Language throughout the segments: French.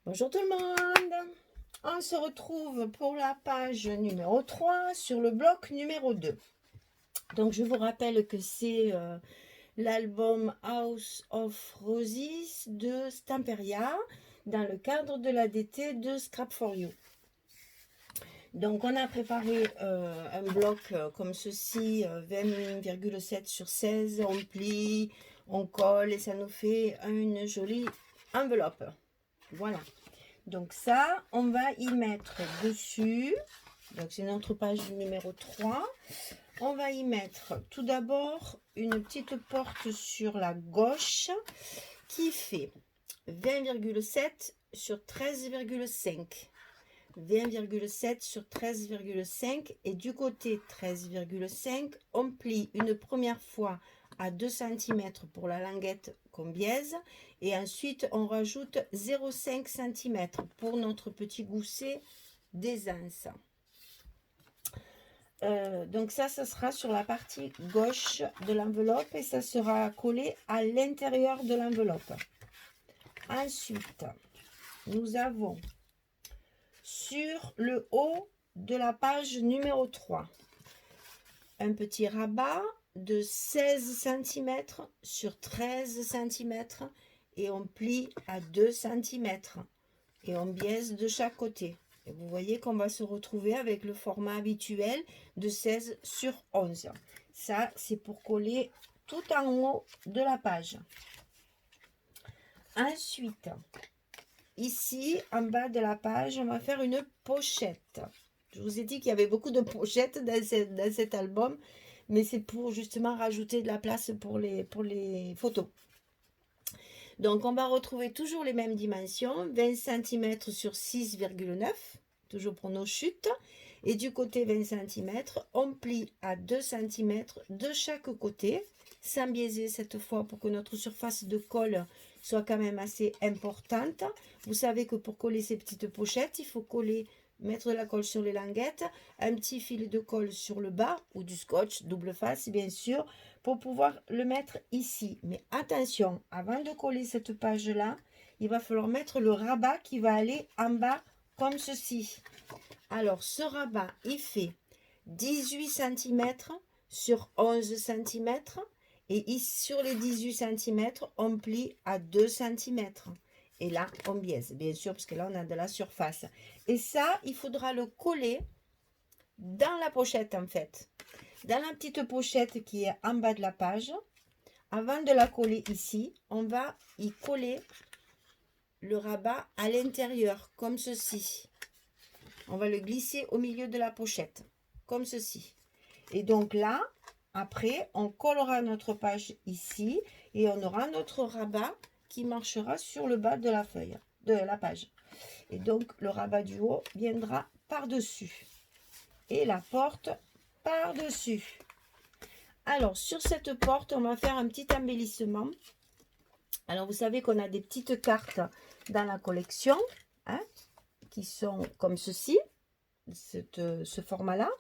Bonjour tout le monde. On se retrouve pour la page numéro 3 sur le bloc numéro 2. Donc je vous rappelle que c'est l'album House of Roses de Stamperia dans le cadre de l'ADT de Scrap for You. Donc on a préparé un bloc comme ceci, 20,7 sur 16, on plie, on colle et ça nous fait une jolie enveloppe. Voilà. Donc ça, on va y mettre dessus. Donc c'est notre page numéro 3. On va y mettre tout d'abord une petite porte sur la gauche qui fait 20,7 sur 13,5. 20,7 sur 13,5 et du côté 13,5, on plie une première fois à 2 cm pour la languette qu'on biaise et ensuite on rajoute 0,5 cm pour notre petit gousset d'aisance. Donc ça sera sur la partie gauche de l'enveloppe et ça sera collé à l'intérieur de l'enveloppe. Ensuite, nous avons sur le haut de la page numéro 3 un petit rabat de 16 cm sur 13 cm et on plie à 2 cm et on biaise de chaque côté. Et vous voyez qu'on va se retrouver avec le format habituel de 16 sur 11. Ça, c'est pour coller tout en haut de la page. Ensuite, ici, en bas de la page, on va faire une pochette. Je vous ai dit qu'il y avait beaucoup de pochettes dans cet album, mais c'est pour justement rajouter de la place pour les photos. Donc, on va retrouver toujours les mêmes dimensions, 20 cm sur 6,9, toujours pour nos chutes. Et du côté 20 cm, on plie à 2 cm de chaque côté, sans biaiser cette fois pour que notre surface de colle soit quand même assez importante. Vous savez que pour coller ces petites pochettes, il faut mettre de la colle sur les languettes, un petit fil de colle sur le bas ou du scotch double face bien sûr pour pouvoir le mettre ici. Mais attention, avant de coller cette page là, il va falloir mettre le rabat qui va aller en bas comme ceci. Alors ce rabat il fait 18 cm sur 11 cm et sur les 18 cm on plie à 2 cm. Et là, on biaise, bien sûr, parce que là, on a de la surface. Et ça, il faudra le coller dans la pochette, en fait. Dans la petite pochette qui est en bas de la page, avant de la coller ici, on va y coller le rabat à l'intérieur, comme ceci. On va le glisser au milieu de la pochette, comme ceci. Et donc là, après, on collera notre page ici et on aura notre rabat qui marchera sur le bas de la feuille, de la page. Et donc, le rabat du haut viendra par-dessus. Et la porte par-dessus. Alors, sur cette porte, on va faire un petit embellissement. Alors, vous savez qu'on a des petites cartes dans la collection, hein, qui sont comme ceci, ce format-là.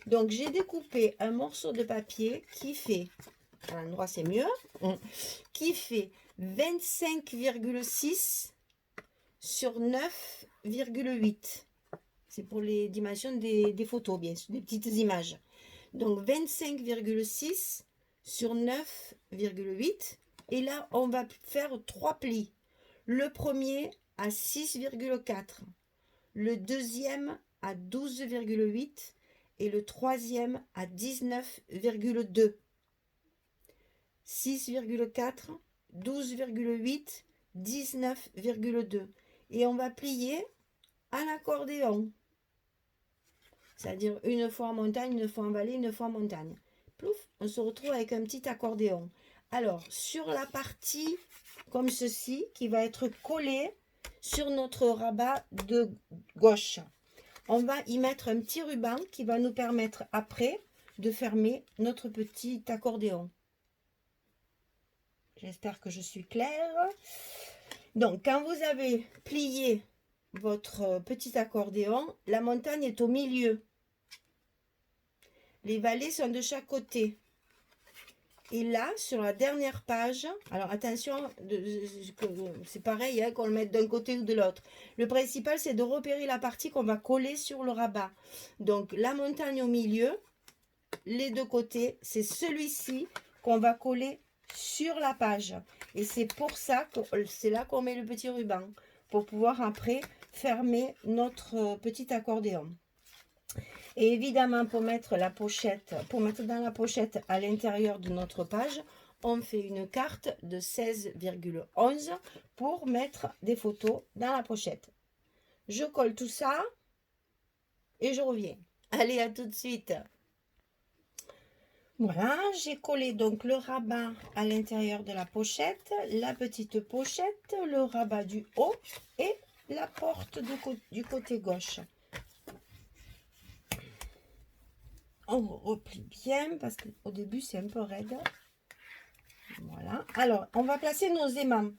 Donc, j'ai découpé un morceau de papier qui fait, à l'endroit c'est mieux, qui fait 25,6 sur 9,8. C'est pour les dimensions des photos, bien sûr, des petites images. Donc, 25,6 sur 9,8. Et là, on va faire 3 plis. Le premier à 6,4. Le deuxième à 12,8. Et le troisième à 19,2. 6,4, 12,8, 19,2. Et on va plier à l'accordéon. C'est-à-dire une fois en montagne, une fois en vallée, une fois en montagne. Plouf, on se retrouve avec un petit accordéon. Alors, sur la partie comme ceci, qui va être collée sur notre rabat de gauche, on va y mettre un petit ruban qui va nous permettre après de fermer notre petit accordéon. J'espère que je suis claire. Donc, quand vous avez plié votre petit accordéon, la montagne est au milieu. Les vallées sont de chaque côté. Et là, sur la dernière page, alors attention, c'est pareil, hein, qu'on le mette d'un côté ou de l'autre. Le principal, c'est de repérer la partie qu'on va coller sur le rabat. Donc, la montagne au milieu, les deux côtés, c'est celui-ci qu'on va coller sur la page. Et c'est pour ça que c'est là qu'on met le petit ruban, pour pouvoir après fermer notre petit accordéon. Et évidemment, pour mettre la pochette, pour mettre dans la pochette à l'intérieur de notre page, on fait une carte de 16,11 pour mettre des photos dans la pochette. Je colle tout ça et je reviens. Allez, à tout de suite. Voilà, j'ai collé donc le rabat à l'intérieur de la pochette, la petite pochette, le rabat du haut et la porte du côté gauche. On replie bien parce qu'au début c'est un peu raide. Voilà. Alors, on va placer nos aimants.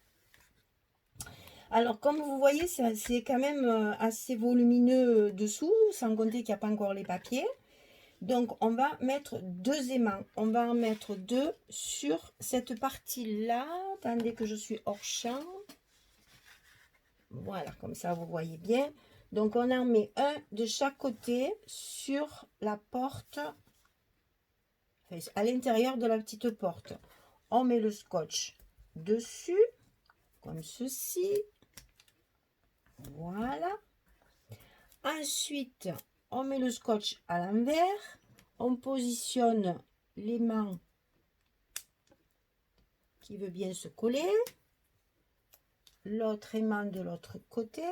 Alors, comme vous voyez, c'est quand même assez volumineux dessous, sans compter qu'il n'y a pas encore les papiers. Donc, on va mettre 2 aimants. On va en mettre 2 sur cette partie-là. Attendez que je suis hors champ. Voilà, comme ça, vous voyez bien. Donc, on en met un de chaque côté sur la porte, à l'intérieur de la petite porte. On met le scotch dessus, comme ceci. Voilà. Ensuite, on met le scotch à l'envers. On positionne l'aimant qui veut bien se coller. L'autre aimant de l'autre côté.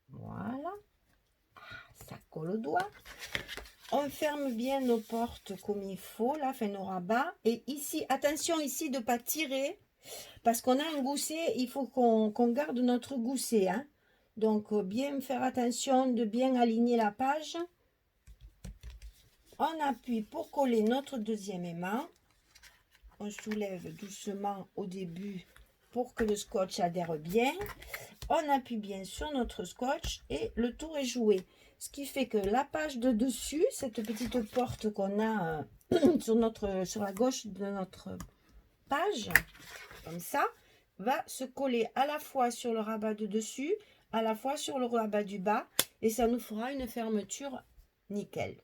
Voilà. Ça colle au doigt. On ferme bien nos portes comme il faut, là, fait nos rabats. Et ici, attention ici de ne pas tirer, parce qu'on a un gousset, il faut qu'on garde notre gousset. Hein. Donc, bien faire attention de bien aligner la page. On appuie pour coller notre deuxième aimant. On soulève doucement au début pour que le scotch adhère bien. On appuie bien sur notre scotch et le tour est joué. Ce qui fait que la page de dessus, cette petite porte qu'on a sur la gauche de notre page, comme ça, va se coller à la fois sur le rabat de dessus, à la fois sur le rabat du bas, et ça nous fera une fermeture nickel.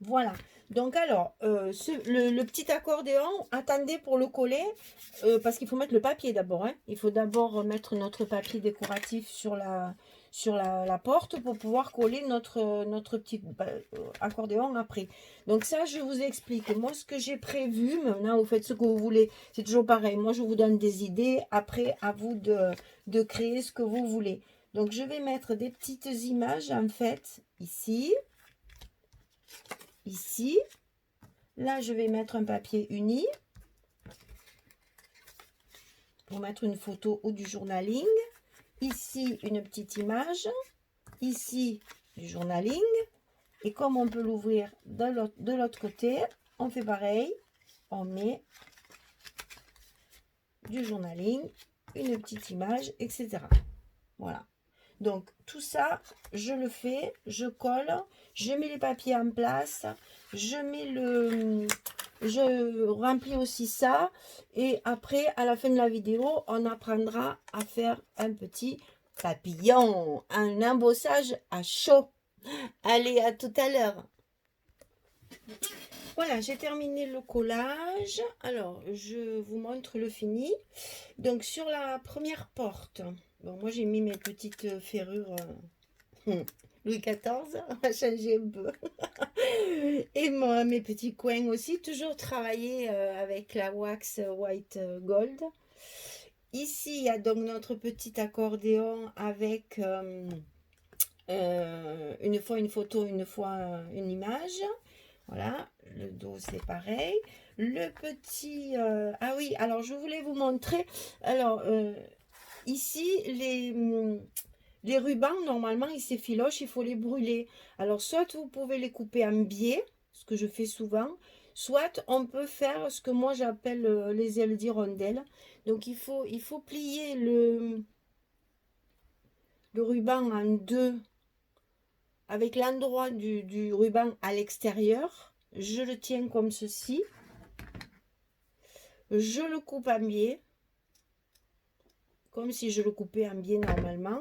Voilà. Donc alors, le petit accordéon, attendez pour le coller, parce qu'il faut mettre le papier d'abord. Hein. Il faut d'abord mettre notre papier décoratif sur la porte pour pouvoir coller notre petit accordéon après. Donc ça, je vous explique. Moi, ce que j'ai prévu, maintenant, vous faites ce que vous voulez. C'est toujours pareil. Moi, je vous donne des idées. Après, à vous de créer ce que vous voulez. Donc, je vais mettre des petites images, en fait, ici. Ici, là je vais mettre un papier uni pour mettre une photo ou du journaling. Ici une petite image, ici du journaling. Et comme on peut l'ouvrir de l'autre côté, on fait pareil, on met du journaling, une petite image, etc. Voilà. Donc, tout ça, je le fais, je colle, je mets les papiers en place, je remplis aussi ça. Et après, à la fin de la vidéo, on apprendra à faire un petit papillon, un embossage à chaud. Allez, à tout à l'heure. Voilà, j'ai terminé le collage. Alors, je vous montre le fini. Donc, sur la première porte... Bon, moi, j'ai mis mes petites ferrures Louis XIV, on va changer un peu. Et moi, mes petits coins aussi, toujours travaillé avec la wax white gold. Ici, il y a donc notre petit accordéon avec une fois une photo, une fois une image. Voilà, le dos, c'est pareil. Le petit... ah oui, alors, je voulais vous montrer... Alors... Ici, les rubans, normalement, ils s'effilochent, il faut les brûler. Alors, soit vous pouvez les couper en biais, ce que je fais souvent, soit on peut faire ce que moi j'appelle les ailes d'hirondelle. Donc, il faut plier le ruban en deux, avec l'endroit du ruban à l'extérieur. Je le tiens comme ceci. Je le coupe en biais, comme si je le coupais en biais normalement.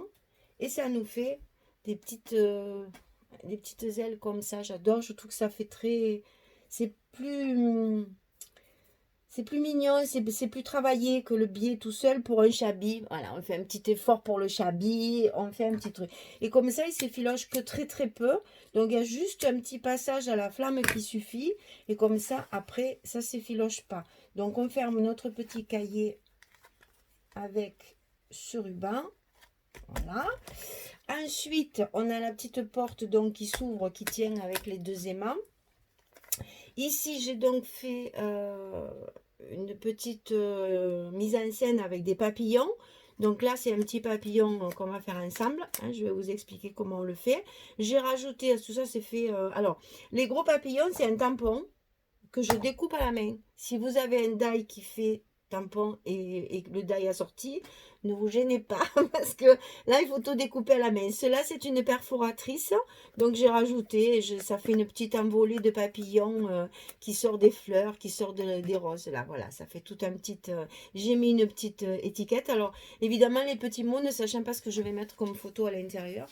Et ça nous fait des petites ailes comme ça. J'adore, je trouve que ça fait très... C'est plus... C'est plus mignon, c'est plus travaillé que le biais tout seul pour un chablis. Voilà, on fait un petit effort pour le chablis, on fait un petit truc. Et comme ça, il s'effiloche que très très peu. Donc, il y a juste un petit passage à la flamme qui suffit. Et comme ça, après, ça s'effiloche pas. Donc, on ferme notre petit cahier avec ce ruban. Voilà. Ensuite, on a la petite porte donc qui s'ouvre, qui tient avec les deux aimants. Ici, j'ai donc fait une petite mise en scène avec des papillons. Donc là, c'est un petit papillon qu'on va faire ensemble. Hein, je vais vous expliquer comment on le fait. J'ai rajouté, tout ça c'est fait... alors, les gros papillons, c'est un tampon que je découpe à la main. Si vous avez un die qui fait tampon et le die assorti, ne vous gênez pas parce que là, il faut tout découper à la main. Cela, c'est une perforatrice. Donc, j'ai rajouté, ça fait une petite envolée de papillons qui sort des fleurs, qui sort des roses. Là, voilà, ça fait tout un petit... j'ai mis une petite étiquette. Alors, évidemment, les petits mots, ne sachant pas ce que je vais mettre comme photo à l'intérieur,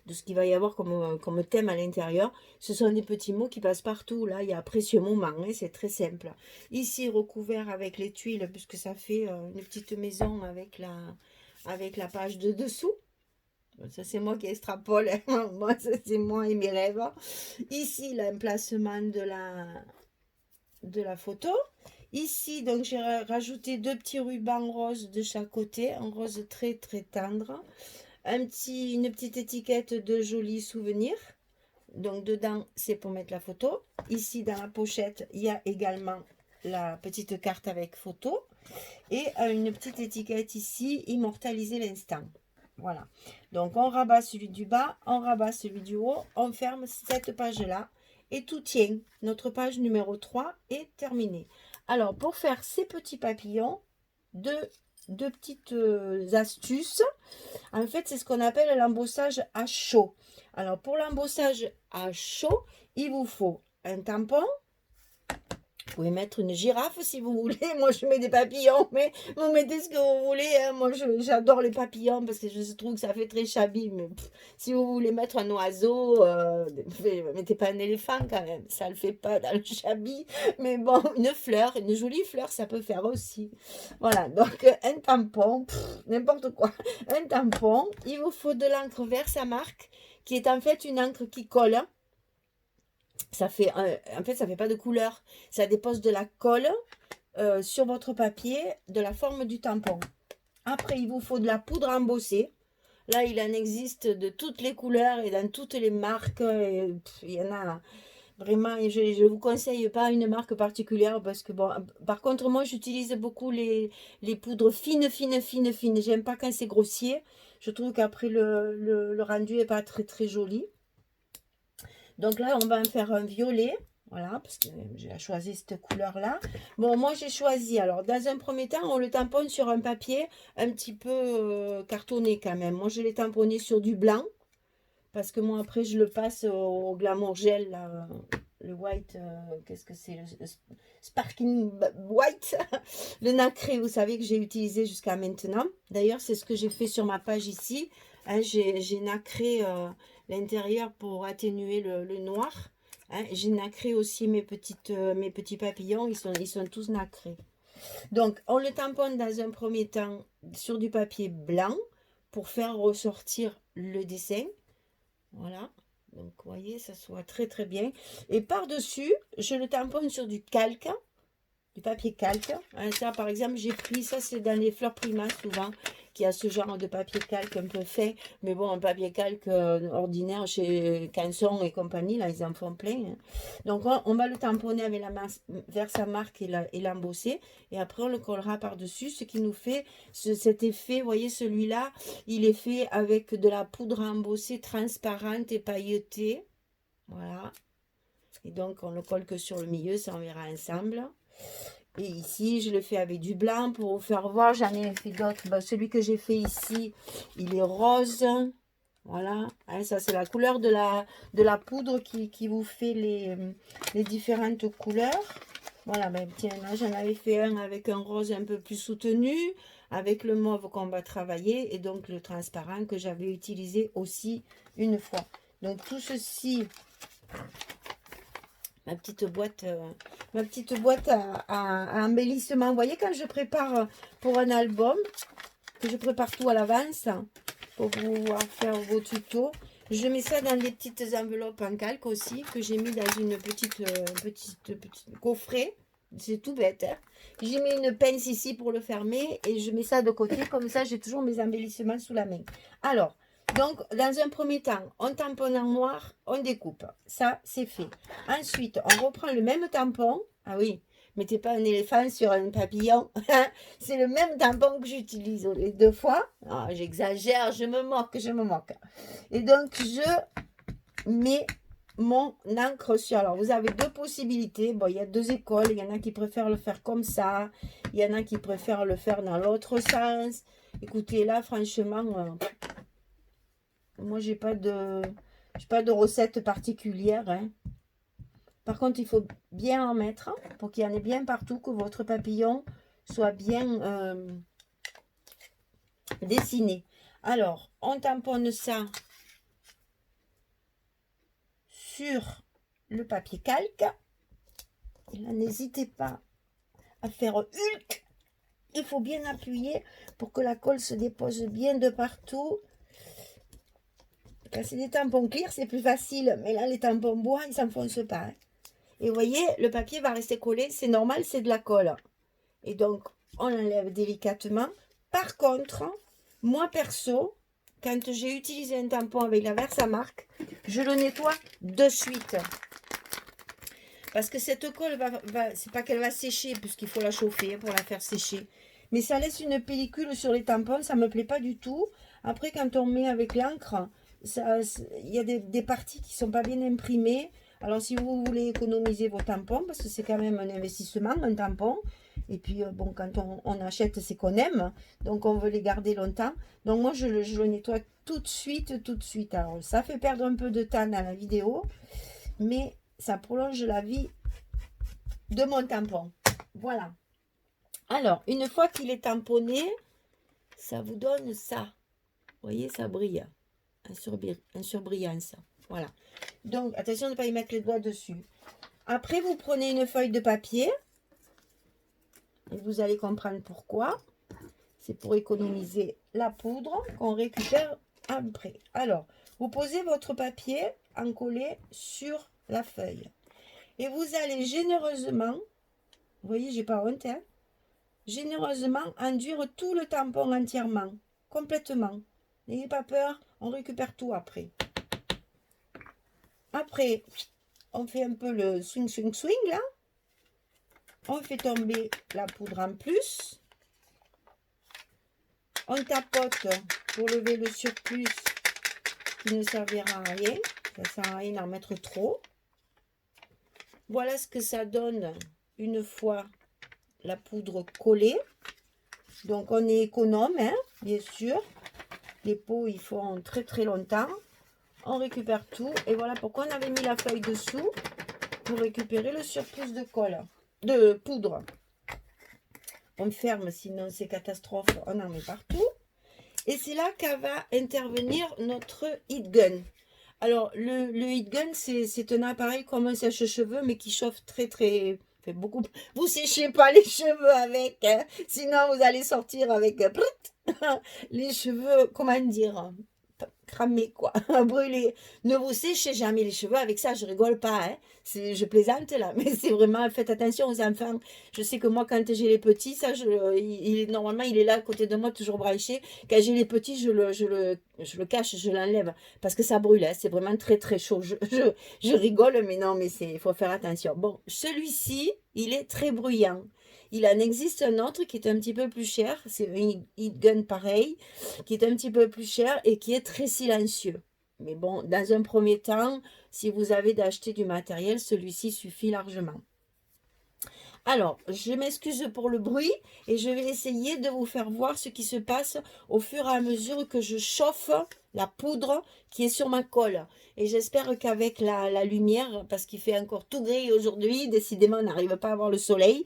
de ce qu'il va y avoir comme thème à l'intérieur. Ce sont des petits mots qui passent partout. Là, il y a précieux moment, hein, c'est très simple. Ici, recouvert avec les tuiles, puisque ça fait une petite maison avec la page de dessous. Ça, c'est moi qui extrapole. Hein. Moi, c'est moi et mes rêves. Ici, l'emplacement de la photo. Ici, donc, j'ai rajouté deux petits rubans roses de chaque côté. Un rose très, très tendre. Une petite étiquette de jolis souvenirs. Donc dedans, c'est pour mettre la photo. Ici, dans la pochette, il y a également la petite carte avec photo. Et une petite étiquette ici, immortaliser l'instant. Voilà. Donc on rabat celui du bas, on rabat celui du haut, on ferme cette page-là. Et tout tient. Notre page numéro 3 est terminée. Alors, pour faire ces petits papillons, deux petites astuces. En fait, c'est ce qu'on appelle l'embossage à chaud. Alors, pour l'embossage à chaud, il vous faut un tampon. Vous pouvez mettre une girafe si vous voulez. Moi, je mets des papillons, mais vous mettez ce que vous voulez. Hein. Moi, j'adore les papillons parce que je trouve que ça fait très chablis. Mais si vous voulez mettre un oiseau, mettez pas un éléphant quand même. Ça ne le fait pas dans le chablis. Mais bon, une fleur, une jolie fleur, ça peut faire aussi. Voilà, donc un tampon, n'importe quoi. Un tampon, il vous faut de l'encre Versamark, qui est en fait une encre qui colle. Ça fait, en fait, ça fait pas de couleur. Ça dépose de la colle sur votre papier de la forme du tampon. Après, il vous faut de la poudre embossée. Là, il en existe de toutes les couleurs et dans toutes les marques. Il y en a vraiment. Je ne vous conseille pas une marque particulière parce que, bon, par contre, moi, j'utilise beaucoup les poudres fines. J'aime pas quand c'est grossier. Je trouve qu'après, le rendu n'est pas très, très joli. Donc là, on va en faire un violet. Voilà, parce que j'ai choisi cette couleur-là. Bon, moi, j'ai choisi. Alors, dans un premier temps, on le tamponne sur un papier un petit peu cartonné quand même. Moi, je l'ai tamponné sur du blanc. Parce que moi, après, je le passe au Glamour Gel, là, le white. Qu'est-ce que c'est? Le Sparkling White. Le nacré, vous savez, que j'ai utilisé jusqu'à maintenant. D'ailleurs, c'est ce que j'ai fait sur ma page ici. Hein, j'ai nacré l'intérieur pour atténuer le noir. Hein, j'ai nacré aussi mes petits papillons. Ils sont tous nacrés. Donc, on le tamponne dans un premier temps sur du papier blanc pour faire ressortir le dessin. Voilà. Donc, vous voyez, ça soit très très bien. Et par-dessus, je le tamponne sur du calque, du papier calque. Hein, ça, par exemple, j'ai pris, ça c'est dans les fleurs Prima souvent, qui a ce genre de papier calque un peu fin. Mais bon, un papier calque ordinaire chez Canson et compagnie, là, ils en font plein. Hein. Donc, on va le tamponner avec la Versamark et l'embosser. Et après, on le collera par-dessus, ce qui nous fait cet effet. Vous voyez, celui-là, il est fait avec de la poudre embossée transparente et pailletée. Voilà. Et donc, on le colle que sur le milieu, ça on verra ensemble. Et ici, je le fais avec du blanc pour vous faire voir. J'en ai fait d'autres. Ben, celui que j'ai fait ici, il est rose. Voilà. Hein, ça, c'est la couleur de la poudre qui vous fait les différentes couleurs. Voilà, ben tiens, là j'en avais fait un avec un rose un peu plus soutenu, avec le mauve qu'on va travailler et donc le transparent que j'avais utilisé aussi une fois. Donc tout ceci, ma petite boîte à embellissement. Vous voyez quand je prépare pour un album, que je prépare tout à l'avance pour pouvoir faire vos tutos. Je mets ça dans des petites enveloppes en calque aussi, que j'ai mis dans une petite coffret. C'est tout bête. Hein. J'ai mis une pince ici pour le fermer et je mets ça de côté. Comme ça, j'ai toujours mes embellissements sous la main. Alors, donc, dans un premier temps, on tamponne en noir, on découpe. Ça, c'est fait. Ensuite, on reprend le même tampon. Ah oui, mettez pas un éléphant sur un papillon. C'est le même tampon que j'utilise les deux fois. Ah, j'exagère, je me moque, je me moque. Et donc, je mets mon encre sur. Alors, vous avez deux possibilités. Bon, il y a deux écoles. Il y en a qui préfèrent le faire comme ça. Il y en a qui préfèrent le faire dans l'autre sens. Écoutez, là, franchement, moi, j'ai pas de recette particulière. Hein. Par contre, il faut bien en mettre pour qu'il y en ait bien partout, que votre papillon soit bien dessiné. Alors, on tamponne ça sur le papier calque. Et là, n'hésitez pas à faire Hulk. Il faut bien appuyer pour que la colle se dépose bien de partout. Quand c'est des tampons clear, c'est plus facile. Mais là, les tampons bois, ils ne s'enfoncent pas. Hein. Et vous voyez, le papier va rester collé. C'est normal, c'est de la colle. Et donc, on enlève délicatement. Par contre, moi perso, quand j'ai utilisé un tampon avec la Versamark, je le nettoie de suite. Parce que cette colle, c'est pas qu'elle va sécher, puisqu'il faut la chauffer pour la faire sécher. Mais ça laisse une pellicule sur les tampons, ça ne me plaît pas du tout. Après, quand on met avec l'encre, il y a des parties qui ne sont pas bien imprimées. Alors, si vous voulez économiser vos tampons, parce que c'est quand même un investissement, un tampon. Et puis, bon, quand on achète, c'est qu'on aime. Donc, on veut les garder longtemps. Donc, moi, je le nettoie tout de suite, tout de suite. Alors, ça fait perdre un peu de temps dans la vidéo. Mais ça prolonge la vie de mon tampon. Voilà. Alors, une fois qu'il est tamponné, ça vous donne ça. Vous voyez, ça brille. Un surbrillant, ça. Voilà. Donc, attention de ne pas y mettre les doigts dessus. Après, vous prenez une feuille de papier. Et vous allez comprendre pourquoi. C'est pour économiser la poudre qu'on récupère après. Alors, vous posez votre papier encollé sur la feuille. Et vous allez généreusement, vous voyez, j'ai pas honte, hein, généreusement enduire tout le tampon entièrement, complètement. N'ayez pas peur, on récupère tout après. Après, on fait un peu le swing, swing, swing, là. On fait tomber la poudre en plus. On tapote pour lever le surplus qui ne servira à rien. Ça ne sert à rien d'en mettre trop. Voilà ce que ça donne une fois la poudre collée. Donc, on est économe, hein, bien sûr. Les pots, ils font très très longtemps. On récupère tout. Et voilà pourquoi on avait mis la feuille dessous. Pour récupérer le surplus de colle, de poudre. On ferme, sinon c'est catastrophe. On en met partout. Et c'est là qu'elle va intervenir notre heat gun. Alors, le heat gun, c'est un appareil comme un sèche-cheveux, mais qui chauffe très, très... Fait beaucoup. Vous séchez pas les cheveux avec, hein, sinon vous allez sortir avec les cheveux, comment dire, cramés, quoi, brûlés. Ne vous séchez jamais les cheveux avec ça, je rigole pas, hein. Je plaisante là, mais c'est vraiment, faites attention aux enfants. Je sais que moi, quand j'ai les petits, ça, normalement, il est là à côté de moi, toujours branché. Quand j'ai les petits, je le cache, je l'enlève, parce que ça brûle, hein. C'est vraiment très très chaud. Je rigole, mais non, mais il faut faire attention. Bon, celui-ci, il est très bruyant. Il en existe un autre qui est un petit peu plus cher, c'est un heat gun pareil, qui est un petit peu plus cher et qui est très silencieux. Mais bon, dans un premier temps, si vous avez d'acheter du matériel, celui-ci suffit largement. Alors, je m'excuse pour le bruit et je vais essayer de vous faire voir ce qui se passe au fur et à mesure que je chauffe la poudre qui est sur ma colle. Et j'espère qu'avec la lumière, parce qu'il fait encore tout gris aujourd'hui, décidément on n'arrive pas à voir le soleil,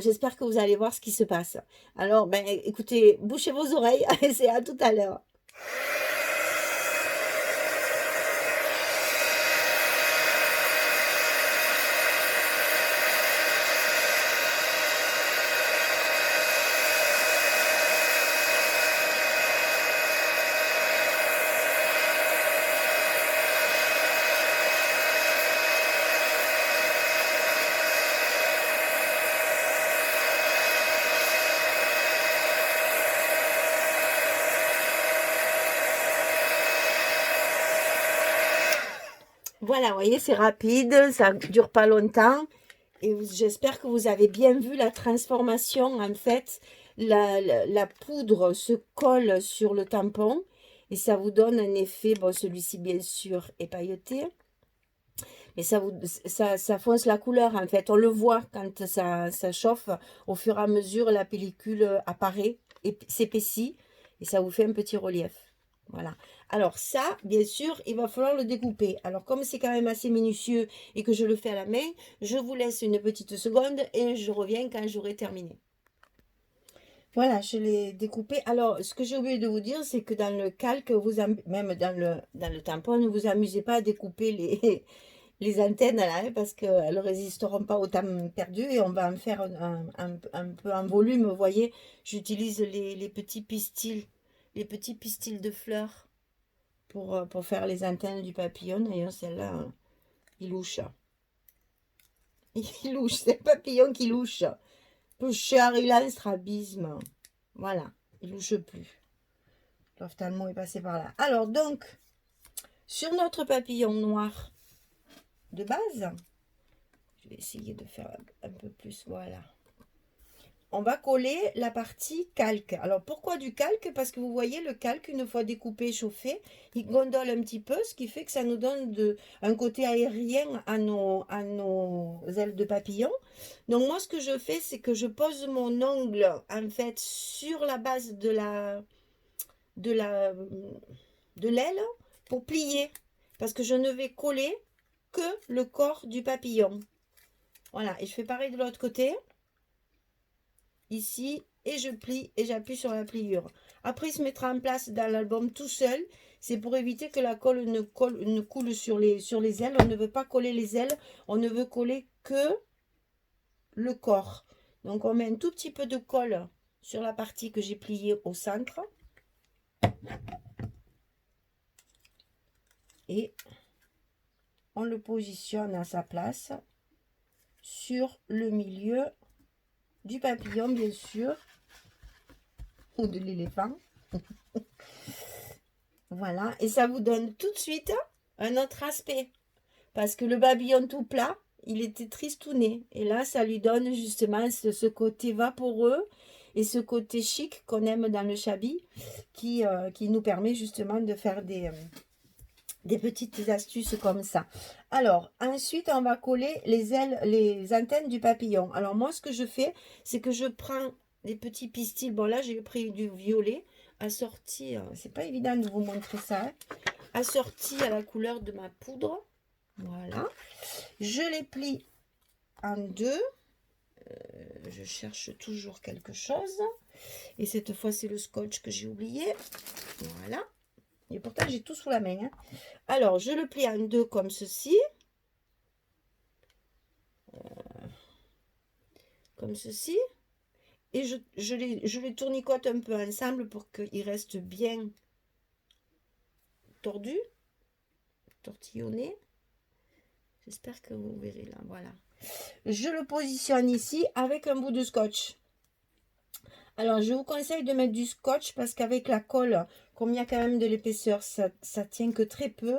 j'espère que vous allez voir ce qui se passe. Alors, ben, écoutez, bouchez vos oreilles et c'est à tout à l'heure. Voilà, vous voyez, c'est rapide, ça dure pas longtemps. Et j'espère que vous avez bien vu la transformation. En fait, la poudre se colle sur le tampon et ça vous donne un effet, bon, celui-ci bien sûr est pailleté, mais ça fonce la couleur en fait. On le voit quand ça chauffe, au fur et à mesure, la pellicule apparaît, et s'épaissit et ça vous fait un petit relief. Voilà. Alors ça, bien sûr, il va falloir le découper. Alors comme c'est quand même assez minutieux et que je le fais à la main, je vous laisse une petite seconde et je reviens quand j'aurai terminé. Voilà, je l'ai découpé. Alors, ce que j'ai oublié de vous dire, c'est que dans le calque, même dans le tampon, ne vous amusez pas à découper les antennes là, hein, parce qu'elles ne résisteront pas au temps perdu et on va en faire un peu en volume. Vous voyez, j'utilise les petits pistils de fleurs pour faire les antennes du papillon. D'ailleurs, celle-là, il louche. Il louche, c'est le papillon qui louche. Peu cher, il a un strabisme. Voilà, il louche plus. L'ophtalmo est passé par là. Alors, donc, sur notre papillon noir de base, je vais essayer de faire un peu plus, voilà. On va coller la partie calque. Alors, pourquoi du calque? Parce que vous voyez, le calque, une fois découpé, chauffé, il gondole un petit peu, ce qui fait que ça nous donne un côté aérien à nos ailes de papillon. Donc, moi, ce que je fais, c'est que je pose mon ongle, en fait, sur la base de l'aile pour plier. Parce que je ne vais coller que le corps du papillon. Voilà, et je fais pareil de l'autre côté. Ici, et je plie et j'appuie sur la pliure. Après, il se mettra en place dans l'album tout seul. C'est pour éviter que la colle ne coule sur les ailes. On ne veut pas coller les ailes, on ne veut coller que le corps. Donc, on met un tout petit peu de colle sur la partie que j'ai pliée au centre. Et on le positionne à sa place sur le milieu du papillon, bien sûr, ou de l'éléphant. Voilà, et ça vous donne tout de suite un autre aspect. Parce que le babillon tout plat, il était tristouné. Et là, ça lui donne justement ce côté vaporeux et ce côté chic qu'on aime dans le Chabi, qui nous permet justement de faire des petites astuces comme ça. Alors, ensuite, on va coller les ailes, les antennes du papillon. Alors, moi, ce que je fais, c'est que je prends des petits pistils. Bon, là, j'ai pris du violet assorti. C'est pas évident de vous montrer ça. Hein, assorti à la couleur de ma poudre. Voilà. Je les plie en deux. Je cherche toujours quelque chose. Et cette fois, c'est le scotch que j'ai oublié. Voilà. Et pourtant, j'ai tout sous la main. Hein. Alors, je le plie en deux comme ceci. Comme ceci. Et je les tournicote un peu ensemble pour qu'ils restent bien tordus, tortillonnés. J'espère que vous verrez là. Voilà. Je le positionne ici avec un bout de scotch. Alors, je vous conseille de mettre du scotch parce qu'avec la colle, comme il y a quand même de l'épaisseur, ça tient que très peu.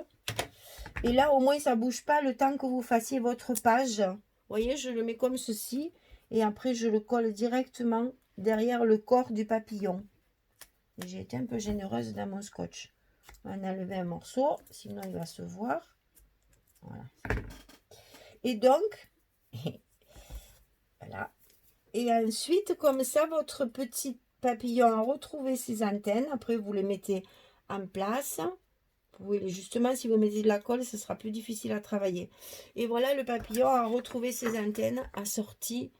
Et là, au moins, ça ne bouge pas le temps que vous fassiez votre page. Vous voyez, je le mets comme ceci. Et après, je le colle directement derrière le corps du papillon. J'ai été un peu généreuse dans mon scotch. On a enlevé un morceau, sinon il va se voir. Voilà. Et donc, Voilà. Et ensuite, comme ça, votre petit papillon a retrouvé ses antennes. Après, vous les mettez en place. Vous pouvez, justement, si vous mettez de la colle, ce sera plus difficile à travailler. Et voilà, le papillon a retrouvé ses antennes, a sorti.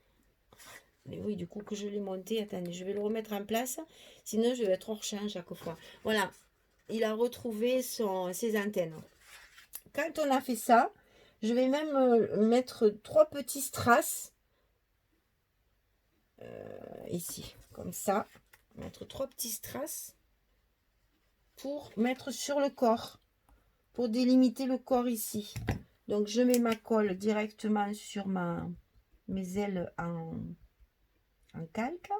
Mais oui, du coup, que je l'ai monté. Attendez, je vais le remettre en place. Sinon, je vais être hors champ chaque fois. Voilà, il a retrouvé ses antennes. Quand on a fait ça, je vais même mettre 3 petits strass. Ici, comme ça. Mettre 3 petits strass pour mettre sur le corps. Pour délimiter le corps ici. Donc, je mets ma colle directement sur mes ailes en calque.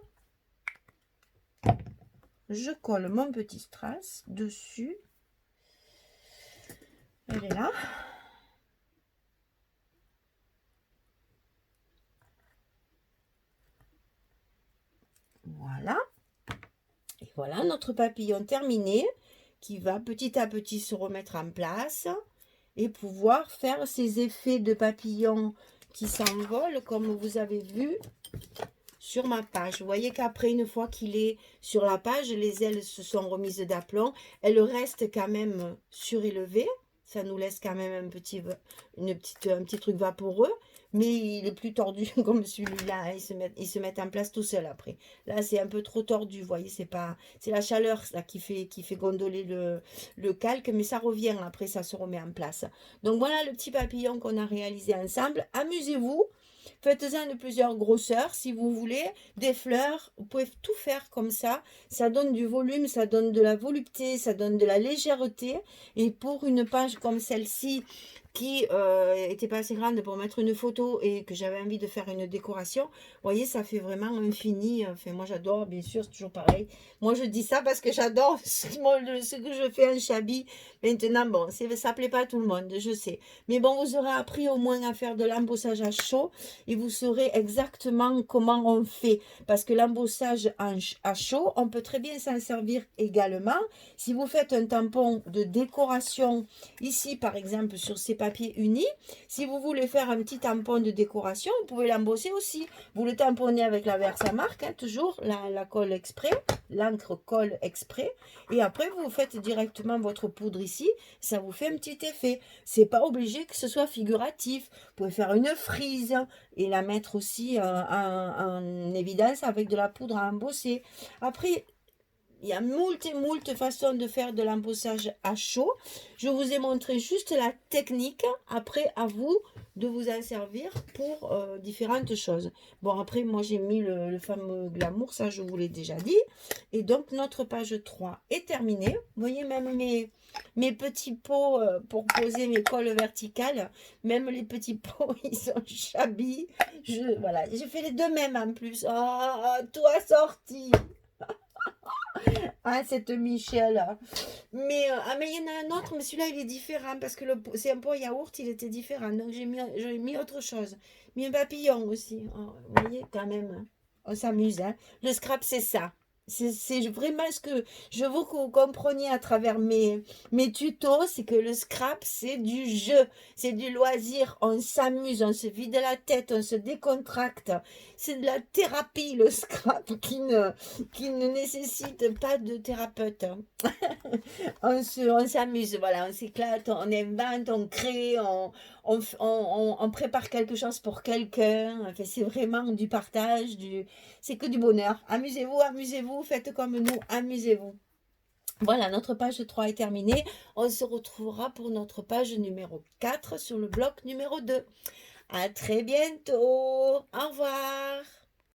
Je colle mon petit strass dessus. Elle est là. Voilà. Et voilà notre papillon terminé qui va petit à petit se remettre en place et pouvoir faire ses effets de papillon qui s'envolent comme vous avez vu sur ma page. Vous voyez qu'après, une fois qu'il est sur la page, les ailes se sont remises d'aplomb. Elles restent quand même surélevées. Ça nous laisse quand même un petit truc vaporeux. Mais il est plus tordu comme celui-là. Hein. Ils se mettent en place tout seul après. Là, c'est un peu trop tordu. Vous voyez, c'est la chaleur là, qui fait gondoler le calque. Mais ça revient après, ça se remet en place. Donc voilà le petit papillon qu'on a réalisé ensemble. Amusez-vous. Faites-en de plusieurs grosseurs si vous voulez, des fleurs, vous pouvez tout faire comme ça donne du volume, ça donne de la volupté, ça donne de la légèreté et pour une page comme celle-ci qui était pas assez grande pour mettre une photo et que j'avais envie de faire une décoration, vous voyez ça fait vraiment infini, enfin moi j'adore, bien sûr c'est toujours pareil, moi je dis ça parce que j'adore ce que je fais en chablis, maintenant bon, ça plaît pas à tout le monde, je sais, mais bon vous aurez appris au moins à faire de l'embossage à chaud et vous saurez exactement comment on fait. Parce que l'embossage à chaud, on peut très bien s'en servir également. Si vous faites un tampon de décoration, ici par exemple sur ces papiers unis, si vous voulez faire un petit tampon de décoration, vous pouvez l'embosser aussi. Vous le tamponnez avec la Versamark, hein, toujours la colle exprès, l'encre colle exprès. Et après, vous faites directement votre poudre ici, ça vous fait un petit effet. C'est pas obligé que ce soit figuratif. Vous pouvez faire une frise et la mettre aussi en évidence avec de la poudre à embosser. Après, il y a moult et moult façons de faire de l'embossage à chaud. Je vous ai montré juste la technique. Après, à vous de vous en servir pour différentes choses. Bon, après, moi, j'ai mis le fameux glamour. Ça, je vous l'ai déjà dit. Et donc, notre page 3 est terminée. Vous voyez, même mes petits pots pour poser mes colles verticales. Même les petits pots, ils sont chabis. Voilà, j'ai fait les deux mêmes en plus. Oh, tout assorti. Ah, cette Michel. Mais, mais il y en a un autre, mais celui-là, il est différent parce que c'est un pot yaourt, il était différent. Donc, j'ai mis autre chose. Mis un papillon aussi. Oh, vous voyez, quand même, on s'amuse. Hein. Le scrap, c'est ça. C'est vraiment ce que je veux que vous compreniez à travers mes tutos, c'est que le scrap, c'est du jeu, c'est du loisir, on s'amuse, on se vide la tête, on se décontracte. C'est de la thérapie, le scrap, qui ne nécessite pas de thérapeute. On s'amuse, voilà, on s'éclate, on invente, on crée, on prépare quelque chose pour quelqu'un. Enfin, c'est vraiment du partage, c'est que du bonheur. Amusez-vous, amusez-vous, faites comme nous, amusez-vous. Voilà, notre page 3 est terminée. On se retrouvera pour notre page numéro 4 sur le bloc numéro 2. À très bientôt. Au revoir.